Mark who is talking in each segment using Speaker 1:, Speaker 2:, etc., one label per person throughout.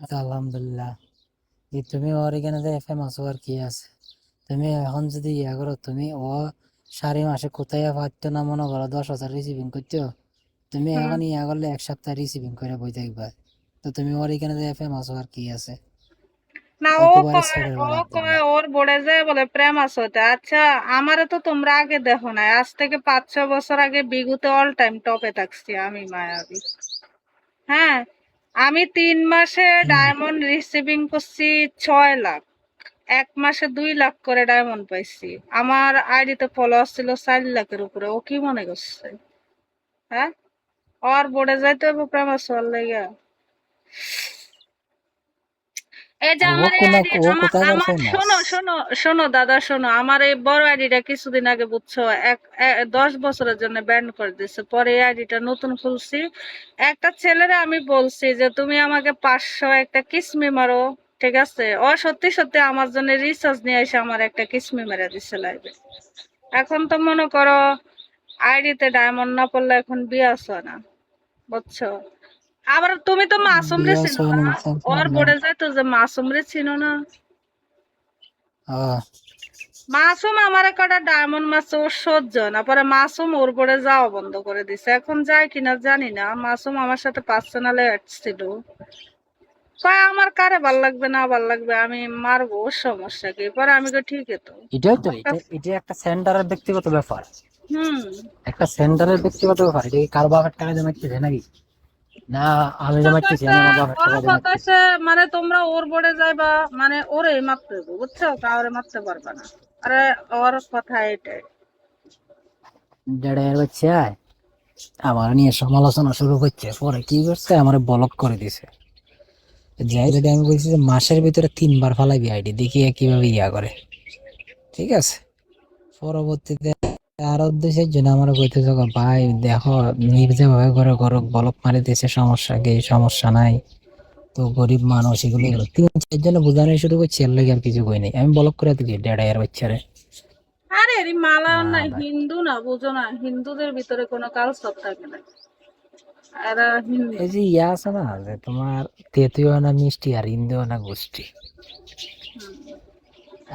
Speaker 1: আচ্ছা, আলহামদুলিল্লাহ। তুমি ওর এখানে যে ফেমাস হওয়ার কি আছে? তুমি এখন যদি ইয়া করো, তুমি ও 4 মাসে কোথায় পারতো না, মনে করো 10,000 রিসিভিং করতো, তুমি
Speaker 2: হুম।
Speaker 1: এখন ইয়া করলে 1 সপ্তাহ রিসিভিং করে বই থাকবা। তো তুমি ওর এখানে যে ফেমাস হওয়ার কি আছে?
Speaker 2: না,
Speaker 1: ও
Speaker 2: ও
Speaker 1: তো বাড়ি
Speaker 2: কয়
Speaker 1: ছেড়ে
Speaker 2: ও
Speaker 1: বেড়াত
Speaker 2: কয়
Speaker 1: দেখবা।
Speaker 2: ওর বোর্ডে যায় বলে প্রেম আছে ওটা। আচ্ছা, আমারে তো তোমরা আগে দেখো নাই, আজ থেকে 5-6 বছর আগে বিগুতে অল টাইম টপে থাকছি আমি, মায়াবী। হ্যাঁ, আমি 3 মাসে
Speaker 1: হুম।
Speaker 2: ডায়মন্ড রিসিভিং করছি 6 লাখ। 1 মাসে 2 লাখ করে ডায়মন্ড পাইছি। আমার আইডিতে ফলোয়ার ছিল 4 লাখের উপরে। ও কি মনে করছে? হ্যাঁ, ওর বোর্ডে যাইতে হবে প্রেমাস হওয়ার লেগে। এই যে
Speaker 1: আর ও
Speaker 2: আমার এই
Speaker 1: কোন,
Speaker 2: আইডি,
Speaker 1: ও
Speaker 2: আমার
Speaker 1: কোথাকার
Speaker 2: আমার
Speaker 1: ফেমাস?
Speaker 2: শোনো শোনো শোনো দাদা, শোনো, আমার এই বড় আইডিটা কিছুদিন আগে বুঝছো 10 বছরের জন্য ব্যান করে দিছে। পরে এই আইডিটা নতুন খুলছি। একটা ছেলেরে আমি বলছি যে তুমি আমাকে 500 একটা কিসমি মারো, ঠিক আছে? ও সত্যি সত্যি আমার জন্য রিচার্জ নিয়ে এসে আমার একটা কিসমি মেরে দিছে লাইভে। এখন তো মনে করো আইডিতে ডায়মন্ড না পড়লে এখন বিয়াস হয় না, বুঝছো? আবার তুমি তো মাসুম রে
Speaker 1: বিয়াস
Speaker 2: চিনো
Speaker 1: হয়
Speaker 2: না?
Speaker 1: না?
Speaker 2: ওর বোর্ডে যায় তো যে মাসুম রে চিনো না?
Speaker 1: আহ,
Speaker 2: মাসুম আমার কটা ডায়মন্ড মারছে, ওর সহ্য হয় না। পরে মাসুম ওর বোর্ডে যাওয়া বন্ধ করে দিছে। এখন যায় কিনা জানি না। মাসুম আমার সাথে পার্সোনালে ছিল, কয় আমার কারে ভাল লাগবে না ভাল লাগবে আমি মারবো, ওর সমস্যা কি? পরে আমি কই ঠিকই তো।
Speaker 1: এটাই তো, এটা একটা সেন্টারের ব্যক্তিগত ব্যাপার।
Speaker 2: হুম।
Speaker 1: একটা সেন্টারের ব্যক্তিগত ব্যাপার। এটা কি কার বাপের টাকা দিয়ে মারতেছে নাকি? না, আমি যে মারতেছি, আমি আমার বাপের টাকা
Speaker 2: ওরা
Speaker 1: দিয়ে মারতেছি।
Speaker 2: কথাছে মানে তোমরা ওর বোর্ডে যাইবা, মানে ওরে মারতে দেবো, বুঝছো? কাউরে মারতে পারবে না। আরে ওর কথা এটাই।
Speaker 1: ডেড়ের বাচ্চা আমার নিয়ে সমালোচনা শুরু করছে, পরে কি করছে, আমার ব্লক করে দিছে। যাই যদি আমি বলছি যে মাসের ভিতরে 3 বার ফালাইবি আইডি, দেখি এ কিভাবে ইয়া করে। ঠিক আছে, পরবর্তীতে আরো 2-4 জন আমার কইতেছে, ভাই দেখো যেভাবে করে করো, ব্লক মারি দিয়েছে, সমস্যা কি? সমস্যা নাই তো, গরিব মানুষ, এগুলো এগুলো 3-4 জনে বোঝানো শুরু করছে, এর লাগে আর কিছু কই নাই, আমি ব্লক করে দিচ্ছি ডেড়াইয়ের বাচ্চারে।
Speaker 2: আরে এরি মালায়ন
Speaker 1: না
Speaker 2: না,
Speaker 1: ভাই,
Speaker 2: হিন্দু না, বুঝো না? হিন্দুদের ভিতরে কোনো কালচার থাকে না। এরা হিন্দু।
Speaker 1: এই যে ইয়া আছে না, যে তোমার তেতুয়া না মিষ্টি আর ইন্দুয়া না গোষ্ঠী।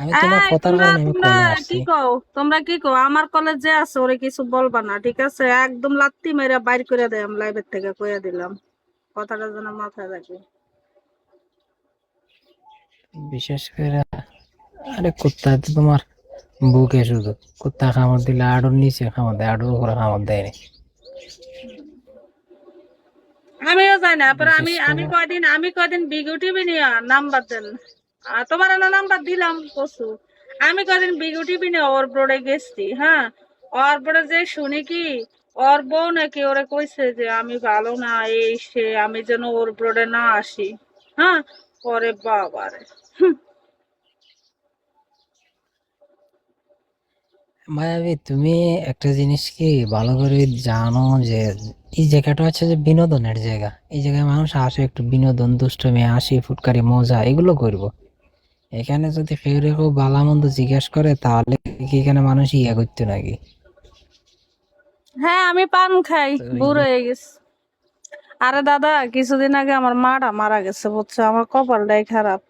Speaker 1: আমি তোমার
Speaker 2: এই
Speaker 1: কথার
Speaker 2: তোমরা
Speaker 1: কারণে আমি
Speaker 2: তোমরা
Speaker 1: কলে
Speaker 2: কি
Speaker 1: আসছি।
Speaker 2: কও? তোমরা কি কও? আমার কলেজে আছে, ওরে কিছু বলবা না, ঠিক আছে? একদম লাত্তি মেরে বাইর করে দেয় আমি লাইভের থেকে, কইয়া দিলাম। কথাটা যেন মাথায় রাখি।
Speaker 1: বিশেষ করে আরে কুত্তা তো তোমার বুকে শুধু, কুত্তা খাবার দিলে আড়ুর নিচে খাবার দেয়, আড়ুর উপরে খাবার দেয়।
Speaker 2: আমিও যাই না। পরে আমি
Speaker 1: বিশেষ
Speaker 2: আমি
Speaker 1: করে
Speaker 2: কয়দিন বিগু টিভি নিয়ে নাম্বার দেন। তোমার না নাম্বার দিলাম কসু। আমি কয়দিন বিগু টিভি নিয়ে ওর বোর্ডে গেছি। হ্যাঁ, ওর বোর্ডে যে শুনি কি, ওর বউ নাকি ওরে কইছে যে আমি ভালো না, এই সে, আমি যেন ওর বোর্ডে না আসি। হ্যাঁ, পরে বাবারে।
Speaker 1: মায়াবী, তুমি একটা জিনিস কি ভালো করে জানো, যে এই জায়গাটা হচ্ছে যে বিনোদনের জায়গা। এই জায়গায় মানুষ আসে একটু বিনোদন, দুষ্টমি, হাসি ফুটকারি, মজা এগুলো করবো। এখানে যদি কেউ কেউ ভালো মন্দ জিজ্ঞেস করে, তাহলে কি এখানে মানুষ ইয়া করতো নাকি?
Speaker 2: হ্যাঁ, আমি পান খাই,
Speaker 1: তো
Speaker 2: বুড়ো হয়ে গেছি। আরে দাদা, কিছুদিন আগে আমার মাটা মারা গেছে, বুঝছো? আমার কপালটাই খারাপ।